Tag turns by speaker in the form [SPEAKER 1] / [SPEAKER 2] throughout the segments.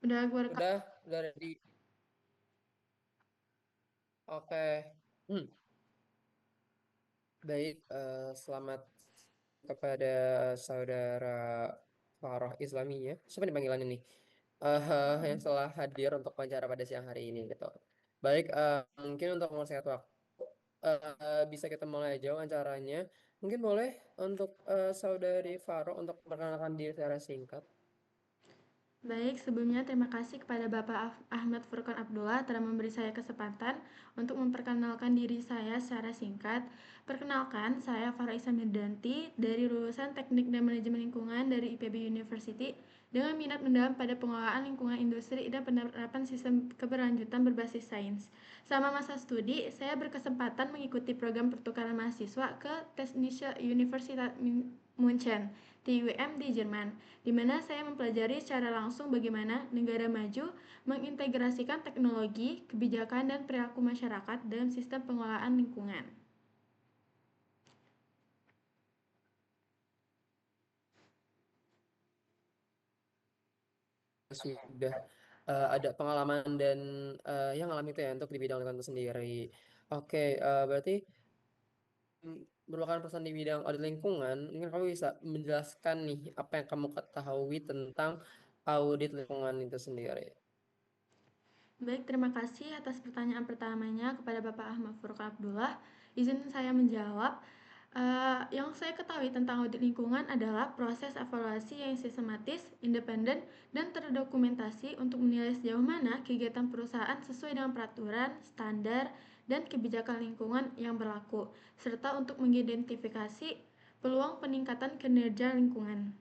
[SPEAKER 1] Udah gue rekam.
[SPEAKER 2] Udah ready. Oke. Hmm, Baik, selamat kepada saudara Farah Islaminya. Siapa nih panggilan ini? Yang telah hadir untuk wawancara pada siang hari ini gitu. Baik, mungkin untuk mempersingkat waktu, bisa kita mulai aja wawancaranya. Mungkin boleh untuk saudari Farah untuk memperkenalkan diri secara singkat.
[SPEAKER 1] Baik, sebelumnya terima kasih kepada Bapak Ahmad Furqan Abdullah telah memberi saya kesempatan untuk memperkenalkan diri saya secara singkat. Perkenalkan, saya Farah Isa Mirdanti dari lulusan Teknik dan Manajemen Lingkungan dari IPB University dengan minat mendalam pada pengelolaan lingkungan industri dan penerapan sistem keberlanjutan berbasis sains. Selama masa studi, saya berkesempatan mengikuti program pertukaran mahasiswa ke Technische Universität München (TUM) di Jerman, di mana saya mempelajari secara langsung bagaimana negara maju mengintegrasikan teknologi, kebijakan, dan perilaku masyarakat dalam sistem pengelolaan lingkungan.
[SPEAKER 2] Sudah ada pengalaman dan yang alami itu ya untuk di bidang lingkungan itu sendiri. Oke, berarti merupakan perusahaan di bidang audit lingkungan. Mungkin kamu bisa menjelaskan nih apa yang kamu ketahui tentang audit lingkungan itu sendiri.
[SPEAKER 1] Baik, terima kasih atas pertanyaan pertamanya kepada Bapak Ahmad Furqan Abdullah. Izin saya menjawab. Yang saya ketahui tentang audit lingkungan adalah proses evaluasi yang sistematis, independen, dan terdokumentasi untuk menilai sejauh mana kegiatan perusahaan sesuai dengan peraturan, standar, dan kebijakan lingkungan yang berlaku, serta untuk mengidentifikasi peluang peningkatan kinerja lingkungan.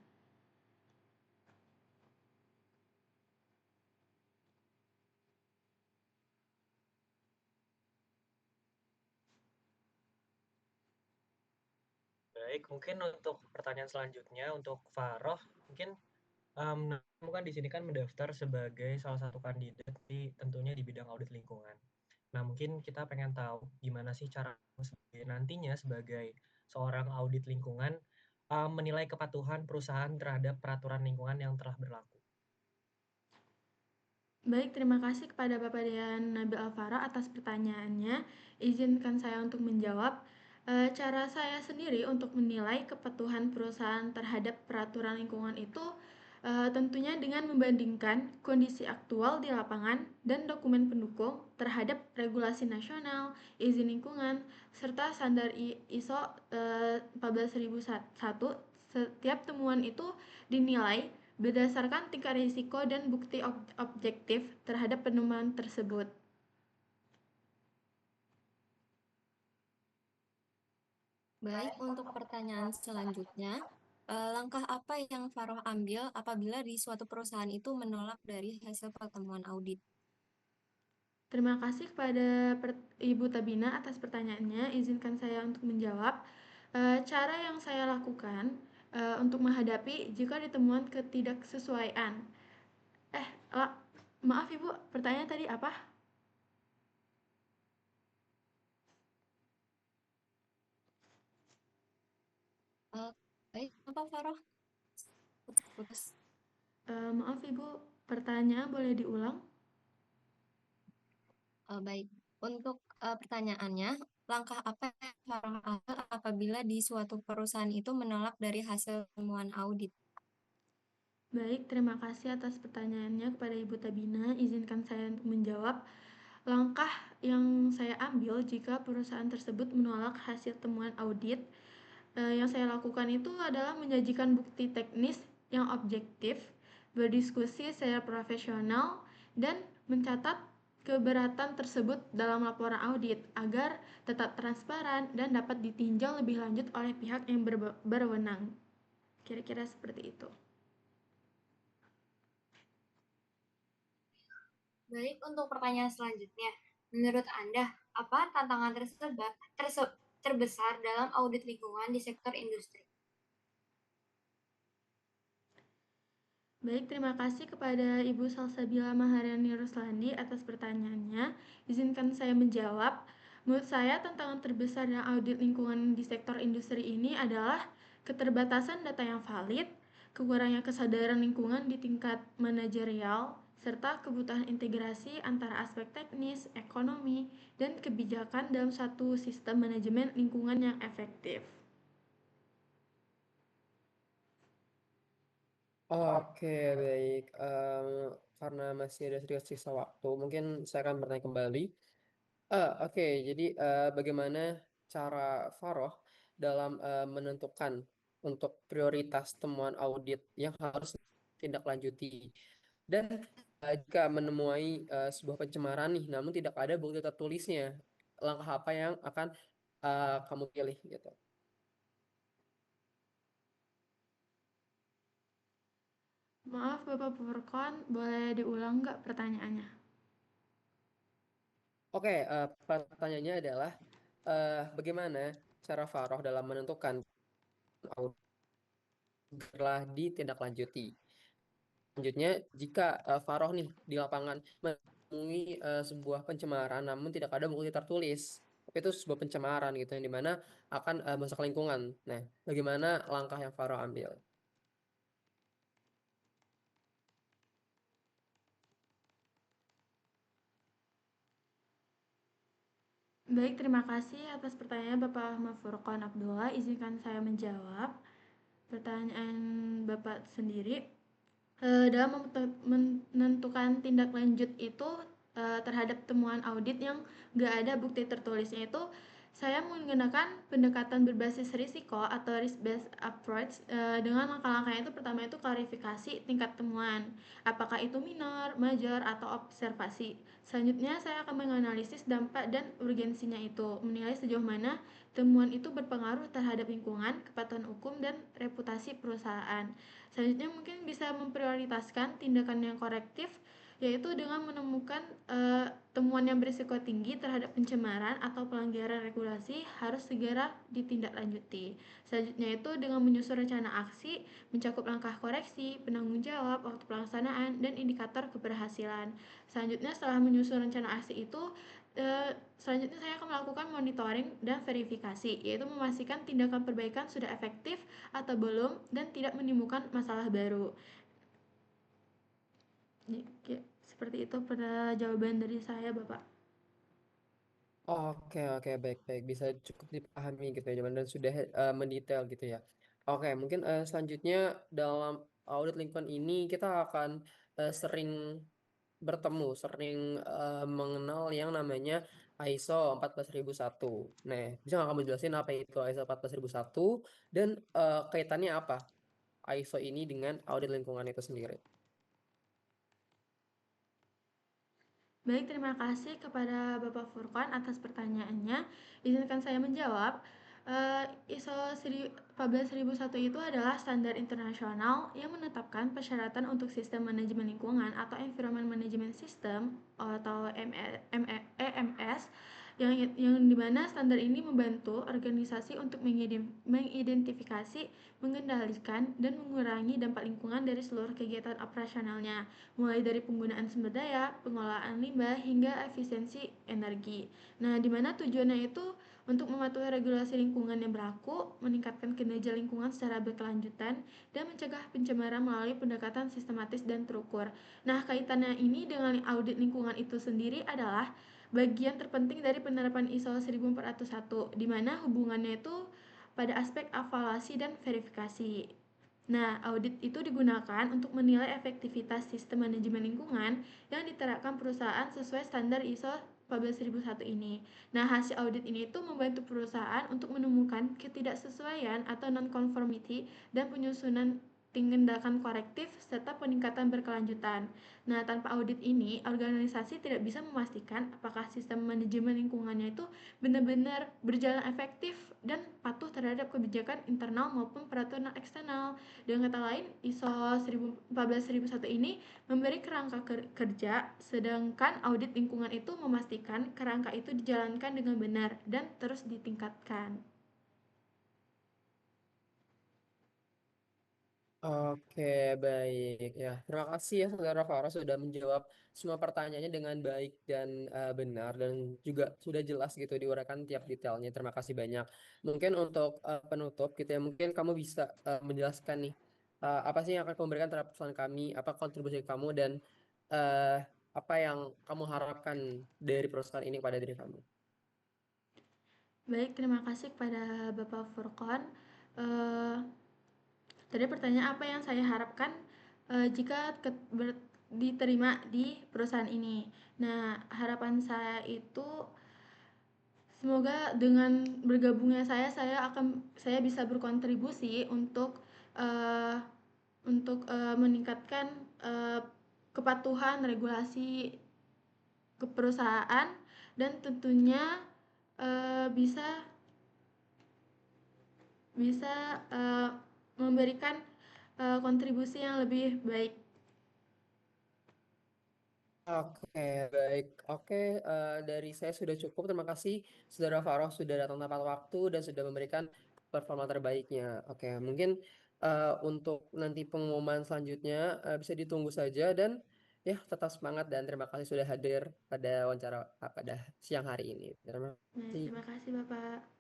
[SPEAKER 3] Baik, mungkin untuk pertanyaan selanjutnya untuk Faroh, mungkin kamu kan di sini kan mendaftar sebagai salah satu kandidat tentunya di bidang audit lingkungan. Nah, mungkin kita pengen tahu gimana sih cara kamu nantinya sebagai seorang audit lingkungan menilai kepatuhan perusahaan terhadap peraturan lingkungan yang telah berlaku.
[SPEAKER 1] Baik, terima kasih kepada Bapak Dian Nabil Alvaro atas pertanyaannya. Izinkan saya untuk menjawab. Cara saya sendiri untuk menilai kepatuhan perusahaan terhadap peraturan lingkungan itu tentunya dengan membandingkan kondisi aktual di lapangan dan dokumen pendukung terhadap regulasi nasional, izin lingkungan, serta standar ISO 14001. Setiap temuan itu dinilai berdasarkan tingkat risiko dan bukti objektif terhadap penemuan tersebut.
[SPEAKER 4] Baik, untuk pertanyaan selanjutnya, langkah apa yang Faroh ambil apabila di suatu perusahaan itu menolak dari hasil pertemuan audit?
[SPEAKER 1] Terima kasih kepada Ibu Tabina atas pertanyaannya. Izinkan saya untuk menjawab. Cara yang saya lakukan untuk menghadapi jika ditemukan ketidaksesuaian. Eh, maaf Ibu, pertanyaan tadi apa?
[SPEAKER 4] Eh, Baik, apa Faroh? Putus.
[SPEAKER 1] Maaf Ibu, pertanyaan boleh diulang?
[SPEAKER 4] Baik, untuk pertanyaannya, langkah apa yang Faroh ambil apabila di suatu perusahaan itu menolak dari hasil temuan audit?
[SPEAKER 1] Baik, terima kasih atas pertanyaannya kepada Ibu Tabina. Izinkan saya untuk menjawab. Langkah yang saya ambil jika perusahaan tersebut menolak hasil temuan audit, yang saya lakukan itu adalah menyajikan bukti teknis yang objektif, berdiskusi secara profesional, dan mencatat keberatan tersebut dalam laporan audit agar tetap transparan dan dapat ditinjau lebih lanjut oleh pihak yang berwenang. Kira-kira seperti itu.
[SPEAKER 5] Baik, untuk pertanyaan selanjutnya, menurut Anda, apa tantangan terbesar dalam audit lingkungan di sektor industri?
[SPEAKER 1] Baik, terima kasih kepada Ibu Salsabila Maharyani Ruslandi atas pertanyaannya. Izinkan saya menjawab. Menurut saya, tantangan terbesar dalam audit lingkungan di sektor industri ini adalah keterbatasan data yang valid, kekurangan kesadaran lingkungan di tingkat manajerial, serta kebutuhan integrasi antara aspek teknis, ekonomi, dan kebijakan dalam satu sistem manajemen lingkungan yang efektif.
[SPEAKER 2] Oke, baik. Karena masih ada sedikit sisa waktu, mungkin saya akan bertanya kembali. Oke, jadi bagaimana cara Faroh dalam menentukan untuk prioritas temuan audit yang harus ditindaklanjuti? Dan jika menemui sebuah pencemaran nih, namun tidak ada bukti tertulisnya, langkah apa yang akan kamu pilih gitu?
[SPEAKER 1] Maaf Bapak Furkon, boleh diulang nggak pertanyaannya?
[SPEAKER 2] Oke, pertanyaannya adalah bagaimana cara Faroh dalam menentukan audit telah ditindaklanjuti? Selanjutnya, jika Faroh nih di lapangan menemui sebuah pencemaran namun tidak ada bukti tertulis, tapi itu sebuah pencemaran gitu yang dimana akan merusak lingkungan. Nah, bagaimana langkah yang Faroh ambil?
[SPEAKER 1] Baik, terima kasih atas pertanyaan Bapak Ahmad Furqan Abdullah. Izinkan saya menjawab pertanyaan Bapak sendiri. Dalam menentukan tindak lanjut itu terhadap temuan audit yang nggak ada bukti tertulisnya itu, saya menggunakan pendekatan berbasis risiko atau risk based approach. Dengan langkah-langkahnya itu, pertama itu klarifikasi tingkat temuan, apakah itu minor, major, atau observasi. Selanjutnya saya akan menganalisis dampak dan urgensinya itu, menilai sejauh mana temuan itu berpengaruh terhadap lingkungan, kepatuhan hukum, dan reputasi perusahaan. Selanjutnya mungkin bisa memprioritaskan tindakan yang korektif, yaitu dengan menemukan temuan yang berisiko tinggi terhadap pencemaran atau pelanggaran regulasi harus segera ditindaklanjuti. Selanjutnya itu dengan menyusun rencana aksi, mencakup langkah koreksi, penanggung jawab, waktu pelaksanaan, dan indikator keberhasilan. Selanjutnya setelah menyusun rencana aksi itu, selanjutnya saya akan melakukan monitoring dan verifikasi, yaitu memastikan tindakan perbaikan sudah efektif atau belum dan tidak menimbulkan masalah baru. Ya, seperti itu pada jawaban dari saya, Bapak.
[SPEAKER 2] Oke, oke, baik-baik. Bisa cukup dipahami gitu ya, dan sudah mendetail gitu ya. Oke, mungkin selanjutnya dalam audit lingkungan ini kita akan sering bertemu, sering mengenal yang namanya ISO 14001. Nah, bisa nggak kamu jelasin apa itu ISO 14001 dan kaitannya apa ISO ini dengan audit lingkungan itu sendiri?
[SPEAKER 1] Baik, terima kasih kepada Bapak Furqan atas pertanyaannya. Izinkan saya menjawab. ISO 14001 itu adalah standar internasional yang menetapkan persyaratan untuk sistem manajemen lingkungan atau Environment Management System atau EMS, yang dimana standar ini membantu organisasi untuk mengidentifikasi, mengendalikan, dan mengurangi dampak lingkungan dari seluruh kegiatan operasionalnya, mulai dari penggunaan sumber daya, pengelolaan limbah, hingga efisiensi energi. Nah, di mana tujuannya itu untuk mematuhi regulasi lingkungan yang berlaku, meningkatkan kinerja lingkungan secara berkelanjutan, dan mencegah pencemaran melalui pendekatan sistematis dan terukur. Nah, kaitannya ini dengan audit lingkungan itu sendiri adalah bagian terpenting dari penerapan ISO 14001, di mana hubungannya itu pada aspek evaluasi dan verifikasi. Nah, audit itu digunakan untuk menilai efektivitas sistem manajemen lingkungan yang diterapkan perusahaan sesuai standar ISO 14001 ini. Nah, hasil audit ini itu membantu perusahaan untuk menemukan ketidaksesuaian atau non-conformity dan penyusunan tindakan korektif serta peningkatan berkelanjutan. Nah, tanpa audit ini, organisasi tidak bisa memastikan apakah sistem manajemen lingkungannya itu benar-benar berjalan efektif dan patuh terhadap kebijakan internal maupun peraturan eksternal. Dengan kata lain, ISO 14001 ini memberi kerangka kerja, sedangkan audit lingkungan itu memastikan kerangka itu dijalankan dengan benar dan terus ditingkatkan.
[SPEAKER 2] Oke, baik ya. Terima kasih ya Saudara Farah sudah menjawab semua pertanyaannya dengan baik dan benar dan juga sudah jelas gitu diuraikan tiap detailnya. Terima kasih banyak. Mungkin untuk penutup gitu ya, mungkin kamu bisa menjelaskan nih apa sih yang akan kamu berikan terhadap perusahaan kami, apa kontribusi kamu dan apa yang kamu harapkan dari perusahaan ini pada diri kamu?
[SPEAKER 1] Baik, terima kasih kepada Bapak Furqon. Eh, Tadi pertanyaan apa yang saya harapkan jika diterima di perusahaan ini. Nah, harapan saya itu semoga dengan bergabungnya saya bisa berkontribusi eh, meningkatkan eh, kepatuhan regulasi ke perusahaan dan tentunya bisa bisa memberikan kontribusi yang lebih baik.
[SPEAKER 2] Oke, baik. Oke, dari saya sudah cukup. Terima kasih Saudara Faroh sudah datang tepat waktu dan sudah memberikan performa terbaiknya. Oke, mungkin untuk nanti pengumuman selanjutnya bisa ditunggu saja dan ya tetap semangat dan terima kasih sudah hadir pada wawancara pada siang hari ini. Terima
[SPEAKER 1] Nah,
[SPEAKER 2] kasih.
[SPEAKER 1] terima kasih Bapak.